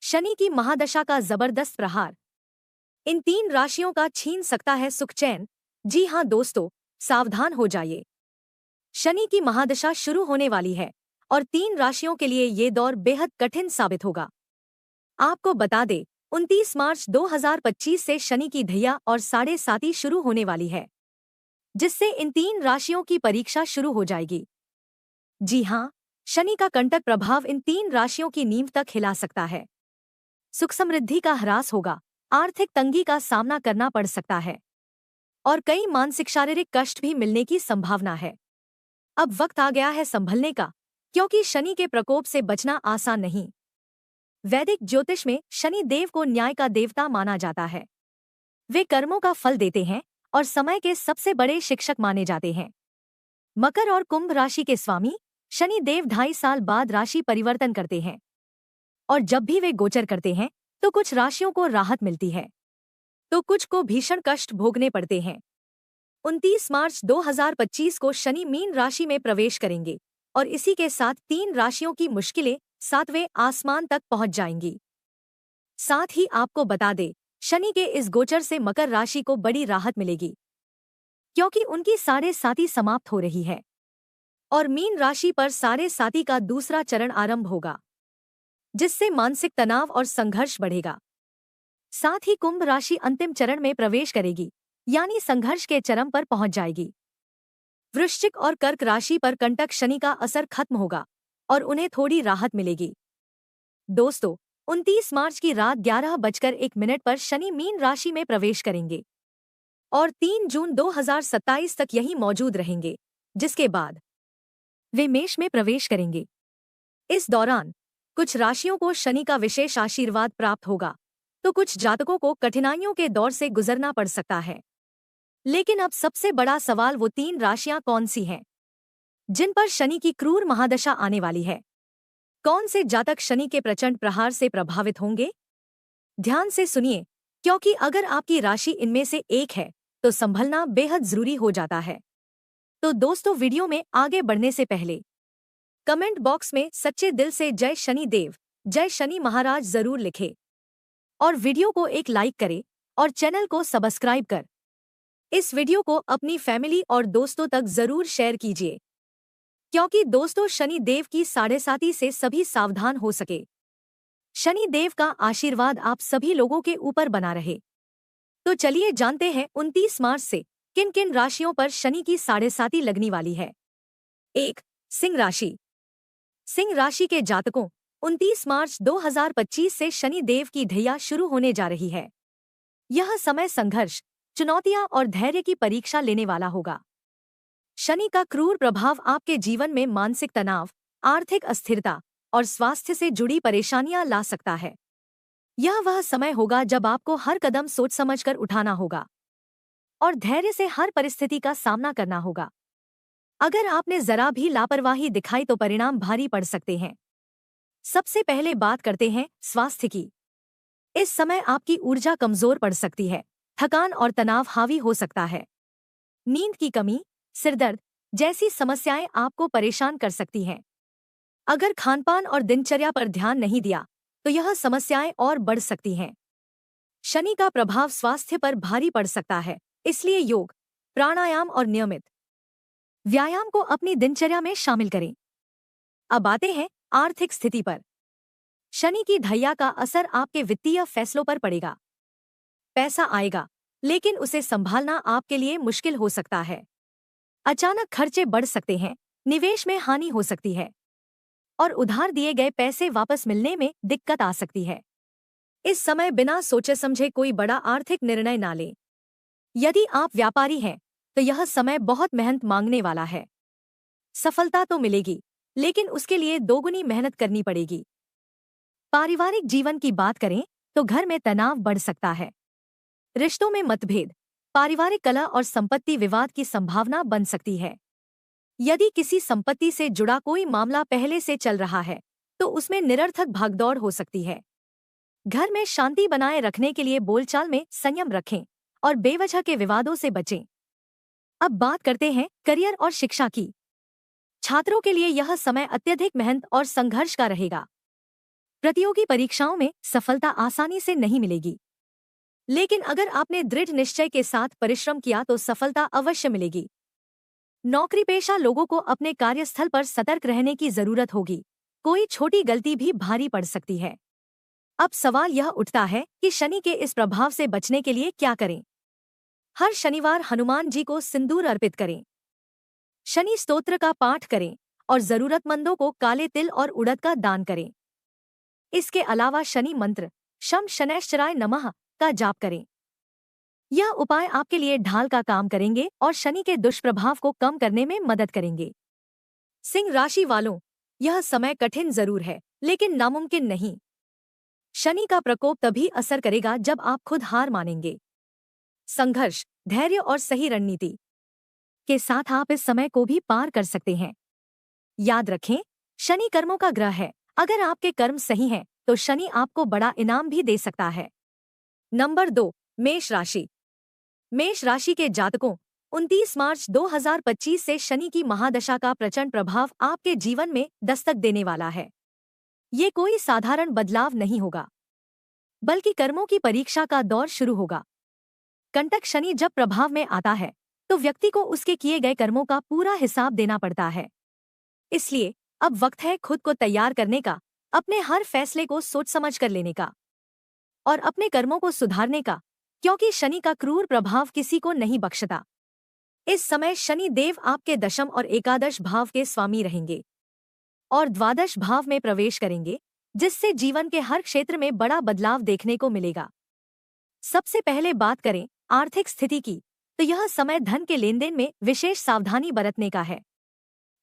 शनि की महादशा का जबरदस्त प्रहार इन 3 राशियों का छीन सकता है सुख चैन। जी हां दोस्तों, सावधान हो जाइए। शनि की महादशा शुरू होने वाली है और 3 राशियों के लिए ये दौर बेहद कठिन साबित होगा। आपको बता दें, 29 मार्च 2025 से शनि की ढैया और 7.5 शुरू होने वाली है, जिससे इन 3 राशियों की परीक्षा शुरू हो जाएगी। जी हां, शनि का कंटक प्रभाव इन 3 राशियों की नींव तक हिला सकता है। सुख समृद्धि का ह्रास होगा, आर्थिक तंगी का सामना करना पड़ सकता है और कई मानसिक शारीरिक कष्ट भी मिलने की संभावना है। अब वक्त आ गया है संभलने का, क्योंकि शनि के प्रकोप से बचना आसान नहीं। वैदिक ज्योतिष में शनि देव को न्याय का देवता माना जाता है। वे कर्मों का फल देते हैं और समय के सबसे बड़े शिक्षक माने जाते हैं। मकर और कुंभ राशि के स्वामी शनि देव 2.5 साल बाद राशि परिवर्तन करते हैं और जब भी वे गोचर करते हैं तो कुछ राशियों को राहत मिलती है तो कुछ को भीषण कष्ट भोगने पड़ते हैं। 29 मार्च 2025 को शनि मीन राशि में प्रवेश करेंगे और इसी के साथ 3 राशियों की मुश्किलें 7वें आसमान तक पहुंच जाएंगी। साथ ही आपको बता दें, शनि के इस गोचर से मकर राशि को बड़ी राहत मिलेगी, क्योंकि उनकी 7.5 समाप्त हो रही है और मीन राशि पर 7.5 का दूसरा चरण आरंभ होगा, जिससे मानसिक तनाव और संघर्ष बढ़ेगा। साथ ही कुंभ राशि अंतिम चरण में प्रवेश करेगी, यानी संघर्ष के चरम पर पहुंच जाएगी। वृश्चिक और कर्क राशि पर कंटक शनि का असर खत्म होगा और उन्हें थोड़ी राहत मिलेगी। दोस्तों, 29 मार्च की रात 11:01 पर शनि मीन राशि में प्रवेश करेंगे और 3 जून 2027 तक यहीं मौजूद रहेंगे, जिसके बाद वे मेष में प्रवेश करेंगे। इस दौरान कुछ राशियों को शनि का विशेष आशीर्वाद प्राप्त होगा तो कुछ जातकों को कठिनाइयों के दौर से गुजरना पड़ सकता है। लेकिन अब सबसे बड़ा सवाल, वो 3 राशियां कौन सी हैं जिन पर शनि की क्रूर महादशा आने वाली है? कौन से जातक शनि के प्रचंड प्रहार से प्रभावित होंगे? ध्यान से सुनिए, क्योंकि अगर आपकी राशि इनमें से एक है तो संभलना बेहद जरूरी हो जाता है। तो दोस्तों, वीडियो में आगे बढ़ने से पहले कमेंट बॉक्स में सच्चे दिल से जय शनि देव, जय शनि महाराज जरूर लिखें और वीडियो को एक लाइक करें और चैनल को सब्सक्राइब कर इस वीडियो को अपनी फैमिली और दोस्तों तक जरूर शेयर कीजिए, क्योंकि दोस्तों, शनि देव की 7.5 से सभी सावधान हो सके। शनि देव का आशीर्वाद आप सभी लोगों के ऊपर बना रहे। तो चलिए जानते हैं 29 मार्च से किन किन राशियों पर शनि की 7.5 लगने वाली है। 1. सिंह राशि। सिंह राशि के जातकों, 29 मार्च 2025 से शनि देव की ढैया शुरू होने जा रही है। यह समय संघर्ष, चुनौतियां और धैर्य की परीक्षा लेने वाला होगा। शनि का क्रूर प्रभाव आपके जीवन में मानसिक तनाव, आर्थिक अस्थिरता और स्वास्थ्य से जुड़ी परेशानियां ला सकता है। यह वह समय होगा जब आपको हर कदम सोच समझकर उठाना होगा और धैर्य से हर परिस्थिति का सामना करना होगा। अगर आपने जरा भी लापरवाही दिखाई तो परिणाम भारी पड़ सकते हैं। सबसे पहले बात करते हैं स्वास्थ्य की। इस समय आपकी ऊर्जा कमजोर पड़ सकती है, थकान और तनाव हावी हो सकता है। नींद की कमी, सिरदर्द जैसी समस्याएं आपको परेशान कर सकती हैं। अगर खानपान और दिनचर्या पर ध्यान नहीं दिया तो यह समस्याएं और बढ़ सकती हैं। शनि का प्रभाव स्वास्थ्य पर भारी पड़ सकता है, इसलिए योग, प्राणायाम और नियमित व्यायाम को अपनी दिनचर्या में शामिल करें। अब आते हैं आर्थिक स्थिति पर। शनि की ढैया का असर आपके वित्तीय फैसलों पर पड़ेगा। पैसा आएगा, लेकिन उसे संभालना आपके लिए मुश्किल हो सकता है। अचानक खर्चे बढ़ सकते हैं, निवेश में हानि हो सकती है और उधार दिए गए पैसे वापस मिलने में दिक्कत आ सकती है। इस समय बिना सोचे समझे कोई बड़ा आर्थिक निर्णय ना लें। यदि आप व्यापारी हैं तो यह समय बहुत मेहनत मांगने वाला है। सफलता तो मिलेगी, लेकिन उसके लिए दोगुनी मेहनत करनी पड़ेगी। पारिवारिक जीवन की बात करें तो घर में तनाव बढ़ सकता है। रिश्तों में मतभेद, पारिवारिक कलह और संपत्ति विवाद की संभावना बन सकती है। यदि किसी संपत्ति से जुड़ा कोई मामला पहले से चल रहा है तो उसमें निरर्थक भागदौड़ हो सकती है। घर में शांति बनाए रखने के लिए बोलचाल में संयम रखें और बेवजह के विवादों से बचें। अब बात करते हैं करियर और शिक्षा की। छात्रों के लिए यह समय अत्यधिक मेहनत और संघर्ष का रहेगा। प्रतियोगी परीक्षाओं में सफलता आसानी से नहीं मिलेगी, लेकिन अगर आपने दृढ़ निश्चय के साथ परिश्रम किया तो सफलता अवश्य मिलेगी। नौकरी पेशा लोगों को अपने कार्यस्थल पर सतर्क रहने की जरूरत होगी। कोई छोटी गलती भी भारी पड़ सकती है। अब सवाल यह उठता है कि शनि के इस प्रभाव से बचने के लिए क्या करें। हर शनिवार हनुमान जी को सिंदूर अर्पित करें, शनि स्तोत्र का पाठ करें और जरूरतमंदों को काले तिल और उड़द का दान करें। इसके अलावा शनि मंत्र शम शनैश्चराय नमः का जाप करें। यह उपाय आपके लिए ढाल का काम करेंगे और शनि के दुष्प्रभाव को कम करने में मदद करेंगे। सिंह राशि वालों, यह समय कठिन जरूर है, लेकिन नामुमकिन नहीं। शनि का प्रकोप तभी असर करेगा जब आप खुद हार मानेंगे। संघर्ष, धैर्य और सही रणनीति के साथ आप इस समय को भी पार कर सकते हैं। याद रखें, शनि कर्मों का ग्रह है। अगर आपके कर्म सही हैं, तो शनि आपको बड़ा इनाम भी दे सकता है। नंबर 2, मेष राशि। मेष राशि के जातकों, 29 मार्च 2025 से शनि की महादशा का प्रचंड प्रभाव आपके जीवन में दस्तक देने वाला है। ये कोई साधारण बदलाव नहीं होगा, बल्कि कर्मों की परीक्षा का दौर शुरू होगा। कंटक शनि जब प्रभाव में आता है, तो व्यक्ति को उसके किए गए कर्मों का पूरा हिसाब देना पड़ता है। इसलिए अब वक्त है खुद को तैयार करने का, अपने हर फैसले को सोच समझ कर लेने का और अपने कर्मों को सुधारने का, क्योंकि शनि का क्रूर प्रभाव किसी को नहीं बख्शता। इस समय शनि देव आपके दशम और एकादश भाव के स्वामी रहेंगे और द्वादश भाव में प्रवेश करेंगे, जिससे जीवन के हर क्षेत्र में बड़ा बदलाव देखने को मिलेगा। सबसे पहले बात करें आर्थिक स्थिति की, तो यह समय धन के लेनदेन में विशेष सावधानी बरतने का है।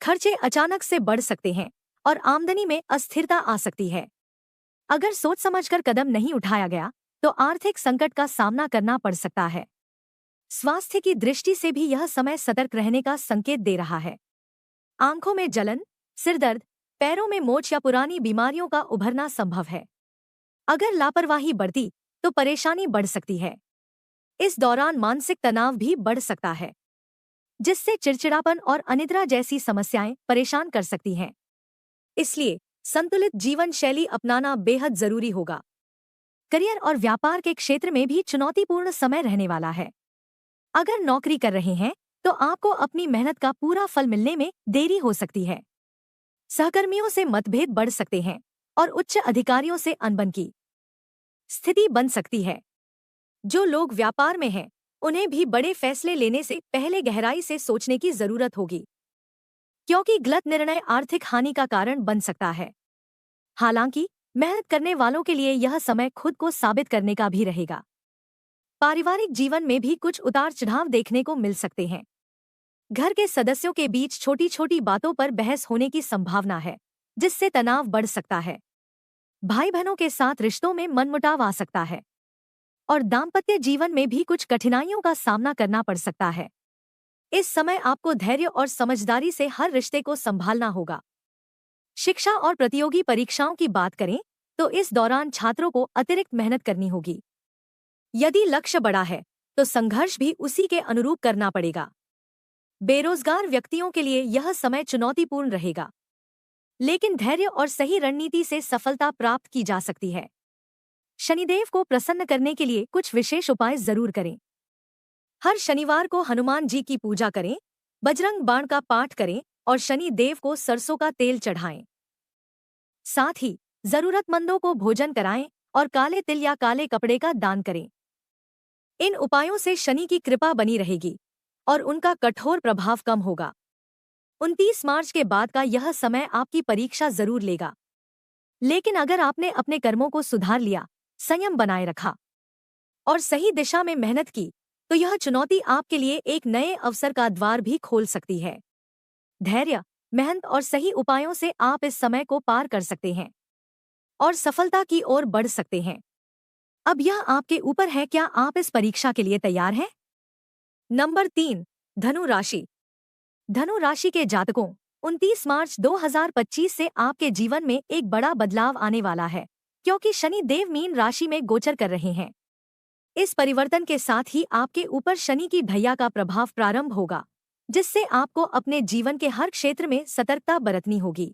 खर्चे अचानक से बढ़ सकते हैं और आमदनी में अस्थिरता आ सकती है। अगर सोच समझकर कदम नहीं उठाया गया तो आर्थिक संकट का सामना करना पड़ सकता है। स्वास्थ्य की दृष्टि से भी यह समय सतर्क रहने का संकेत दे रहा है। आंखों में जलन, सिरदर्द, पैरों में मोच या पुरानी बीमारियों का उभरना संभव है। अगर लापरवाही बढ़ती तो परेशानी बढ़ सकती है। इस दौरान मानसिक तनाव भी बढ़ सकता है, जिससे चिड़चिड़ापन और अनिद्रा जैसी समस्याएं परेशान कर सकती हैं। इसलिए संतुलित जीवन शैली अपनाना बेहद जरूरी होगा। करियर और व्यापार के क्षेत्र में भी चुनौतीपूर्ण समय रहने वाला है। अगर नौकरी कर रहे हैं तो आपको अपनी मेहनत का पूरा फल मिलने में देरी हो सकती है। सहकर्मियों से मतभेद बढ़ सकते हैं और उच्च अधिकारियों से अनबन की स्थिति बन सकती है। जो लोग व्यापार में हैं, उन्हें भी बड़े फैसले लेने से पहले गहराई से सोचने की जरूरत होगी, क्योंकि गलत निर्णय आर्थिक हानि का कारण बन सकता है। हालांकि मेहनत करने वालों के लिए यह समय खुद को साबित करने का भी रहेगा। पारिवारिक जीवन में भी कुछ उतार चढ़ाव देखने को मिल सकते हैं। घर के सदस्यों के बीच छोटी छोटी बातों पर बहस होने की संभावना है, जिससे तनाव बढ़ सकता है। भाई बहनों के साथ रिश्तों में मनमुटाव आ सकता है और दाम्पत्य जीवन में भी कुछ कठिनाइयों का सामना करना पड़ सकता है। इस समय आपको धैर्य और समझदारी से हर रिश्ते को संभालना होगा। शिक्षा और प्रतियोगी परीक्षाओं की बात करें तो इस दौरान छात्रों को अतिरिक्त मेहनत करनी होगी। यदि लक्ष्य बड़ा है तो संघर्ष भी उसी के अनुरूप करना पड़ेगा। बेरोजगार व्यक्तियों के लिए यह समय चुनौतीपूर्ण रहेगा, लेकिन धैर्य और सही रणनीति से सफलता प्राप्त की जा सकती है। शनिदेव को प्रसन्न करने के लिए कुछ विशेष उपाय जरूर करें। हर शनिवार को हनुमान जी की पूजा करें, बजरंग बाण का पाठ करें और शनि देव को सरसों का तेल चढ़ाएं। साथ ही जरूरतमंदों को भोजन कराएं और काले तिल या काले कपड़े का दान करें। इन उपायों से शनि की कृपा बनी रहेगी और उनका कठोर प्रभाव कम होगा। 29 मार्च के बाद का यह समय आपकी परीक्षा जरूर लेगा, लेकिन अगर आपने अपने कर्मों को सुधार लिया, संयम बनाए रखा और सही दिशा में मेहनत की, तो यह चुनौती आपके लिए एक नए अवसर का द्वार भी खोल सकती है। धैर्य, मेहनत और सही उपायों से आप इस समय को पार कर सकते हैं और सफलता की ओर बढ़ सकते हैं। अब यह आपके ऊपर है, क्या आप इस परीक्षा के लिए तैयार हैं? नंबर 3, धनु राशि। धनु राशि के जातकों, 29 मार्च 2025 से आपके जीवन में एक बड़ा बदलाव आने वाला है, क्योंकि शनि देव मीन राशि में गोचर कर रहे हैं। इस परिवर्तन के साथ ही आपके ऊपर शनि की ढैया का प्रभाव प्रारंभ होगा, जिससे आपको अपने जीवन के हर क्षेत्र में सतर्कता बरतनी होगी।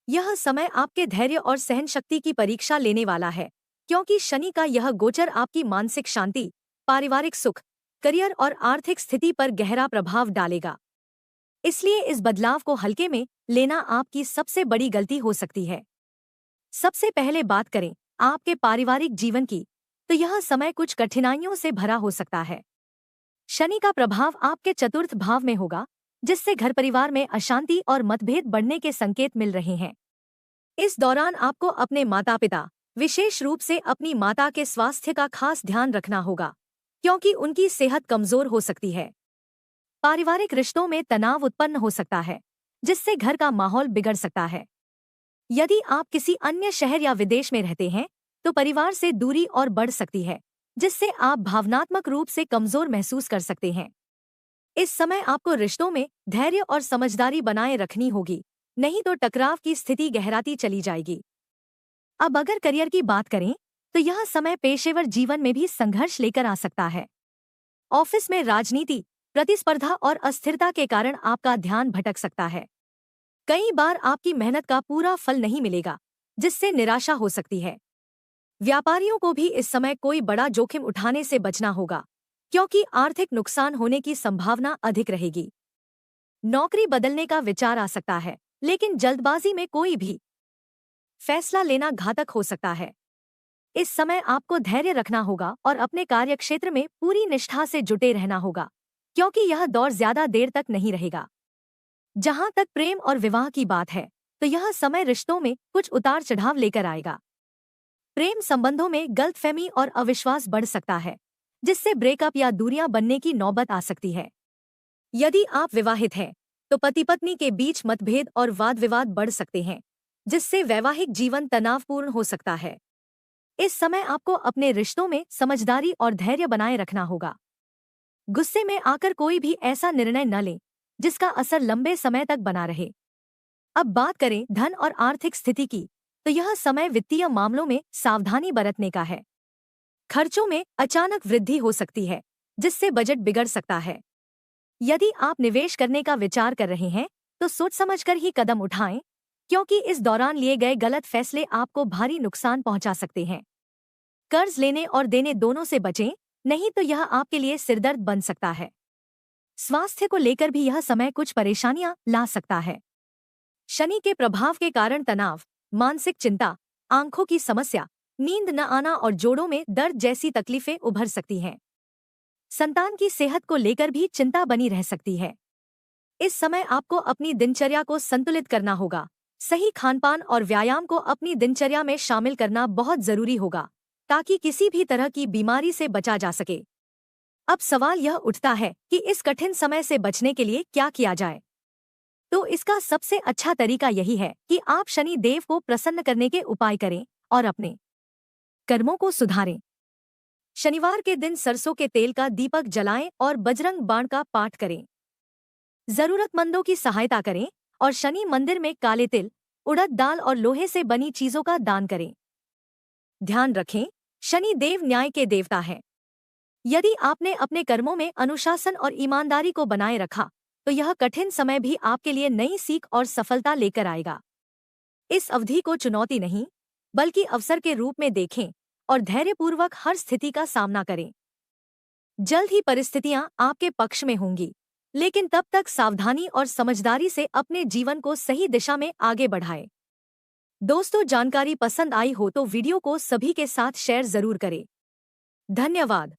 यह समय आपके धैर्य और सहन शक्ति की परीक्षा लेने वाला है, क्योंकि शनि का यह गोचर आपकी मानसिक शांति, पारिवारिक सुख, करियर और आर्थिक स्थिति पर गहरा प्रभाव डालेगा। इसलिए इस बदलाव को हल्के में लेना आपकी सबसे बड़ी गलती हो सकती है। सबसे पहले बात करें आपके पारिवारिक जीवन की, तो यह समय कुछ कठिनाइयों से भरा हो सकता है। शनि का प्रभाव आपके चतुर्थ भाव में होगा, जिससे घर परिवार में अशांति और मतभेद बढ़ने के संकेत मिल रहे हैं। इस दौरान आपको अपने माता पिता, विशेष रूप से अपनी माता के स्वास्थ्य का खास ध्यान रखना होगा, क्योंकि उनकी सेहत कमजोर हो सकती है। पारिवारिक रिश्तों में तनाव उत्पन्न हो सकता है, जिससे घर का माहौल बिगड़ सकता है। यदि आप किसी अन्य शहर या विदेश में रहते हैं, तो परिवार से दूरी और बढ़ सकती है, जिससे आप भावनात्मक रूप से कमजोर महसूस कर सकते हैं। इस समय आपको रिश्तों में धैर्य और समझदारी बनाए रखनी होगी, नहीं तो टकराव की स्थिति गहराती चली जाएगी। अब अगर करियर की बात करें, तो यह समय पेशेवर जीवन में भी संघर्ष लेकर आ सकता है। ऑफिस में राजनीति, प्रतिस्पर्धा और अस्थिरता के कारण आपका ध्यान भटक सकता है। कई बार आपकी मेहनत का पूरा फल नहीं मिलेगा, जिससे निराशा हो सकती है। व्यापारियों को भी इस समय कोई बड़ा जोखिम उठाने से बचना होगा, क्योंकि आर्थिक नुकसान होने की संभावना अधिक रहेगी। नौकरी बदलने का विचार आ सकता है, लेकिन जल्दबाजी में कोई भी फैसला लेना घातक हो सकता है। इस समय आपको धैर्य रखना होगा और अपने कार्यक्षेत्र में पूरी निष्ठा से जुटे रहना होगा, क्योंकि यह दौर ज्यादा देर तक नहीं रहेगा। जहां तक प्रेम और विवाह की बात है, तो यह समय रिश्तों में कुछ उतार चढ़ाव लेकर आएगा। प्रेम संबंधों में गलतफहमी और अविश्वास बढ़ सकता है, जिससे ब्रेकअप या दूरियां बनने की नौबत आ सकती है। यदि आप विवाहित हैं, तो पति पत्नी के बीच मतभेद और वाद विवाद बढ़ सकते हैं, जिससे वैवाहिक जीवन तनावपूर्ण हो सकता है। इस समय आपको अपने रिश्तों में समझदारी और धैर्य बनाए रखना होगा। गुस्से में आकर कोई भी ऐसा निर्णय न लें जिसका असर लंबे समय तक बना रहे। अब बात करें धन और आर्थिक स्थिति की, तो यह समय वित्तीय मामलों में सावधानी बरतने का है। खर्चों में अचानक वृद्धि हो सकती है, जिससे बजट बिगड़ सकता है। यदि आप निवेश करने का विचार कर रहे हैं, तो सोच समझकर ही कदम उठाएं, क्योंकि इस दौरान लिए गए गलत फैसले आपको भारी नुकसान पहुंचा सकते हैं। कर्ज लेने और देने दोनों से बचें, नहीं तो यह आपके लिए सिरदर्द बन सकता है। स्वास्थ्य को लेकर भी यह समय कुछ परेशानियां ला सकता है। शनि के प्रभाव के कारण तनाव, मानसिक चिंता, आंखों की समस्या, नींद न आना और जोड़ों में दर्द जैसी तकलीफें उभर सकती हैं। संतान की सेहत को लेकर भी चिंता बनी रह सकती है। इस समय आपको अपनी दिनचर्या को संतुलित करना होगा। सही खानपान और व्यायाम को अपनी दिनचर्या में शामिल करना बहुत जरूरी होगा, ताकि किसी भी तरह की बीमारी से बचा जा सके। अब सवाल यह उठता है कि इस कठिन समय से बचने के लिए क्या किया जाए। तो इसका सबसे अच्छा तरीका यही है कि आप शनि देव को प्रसन्न करने के उपाय करें और अपने कर्मों को सुधारें। शनिवार के दिन सरसों के तेल का दीपक जलाएं और बजरंग बाण का पाठ करें। जरूरतमंदों की सहायता करें और शनि मंदिर में काले तिल, उड़द दाल और लोहे से बनी चीजों का दान करें। ध्यान रखें, शनि देव न्याय के देवता हैं। यदि आपने अपने कर्मों में अनुशासन और ईमानदारी को बनाए रखा, तो यह कठिन समय भी आपके लिए नई सीख और सफलता लेकर आएगा। इस अवधि को चुनौती नहीं, बल्कि अवसर के रूप में देखें और धैर्यपूर्वक हर स्थिति का सामना करें। जल्द ही परिस्थितियां आपके पक्ष में होंगी, लेकिन तब तक सावधानी और समझदारी से अपने जीवन को सही दिशा में आगे बढ़ाएं। दोस्तों, जानकारी पसंद आई हो तो वीडियो को सभी के साथ शेयर जरूर करें। धन्यवाद।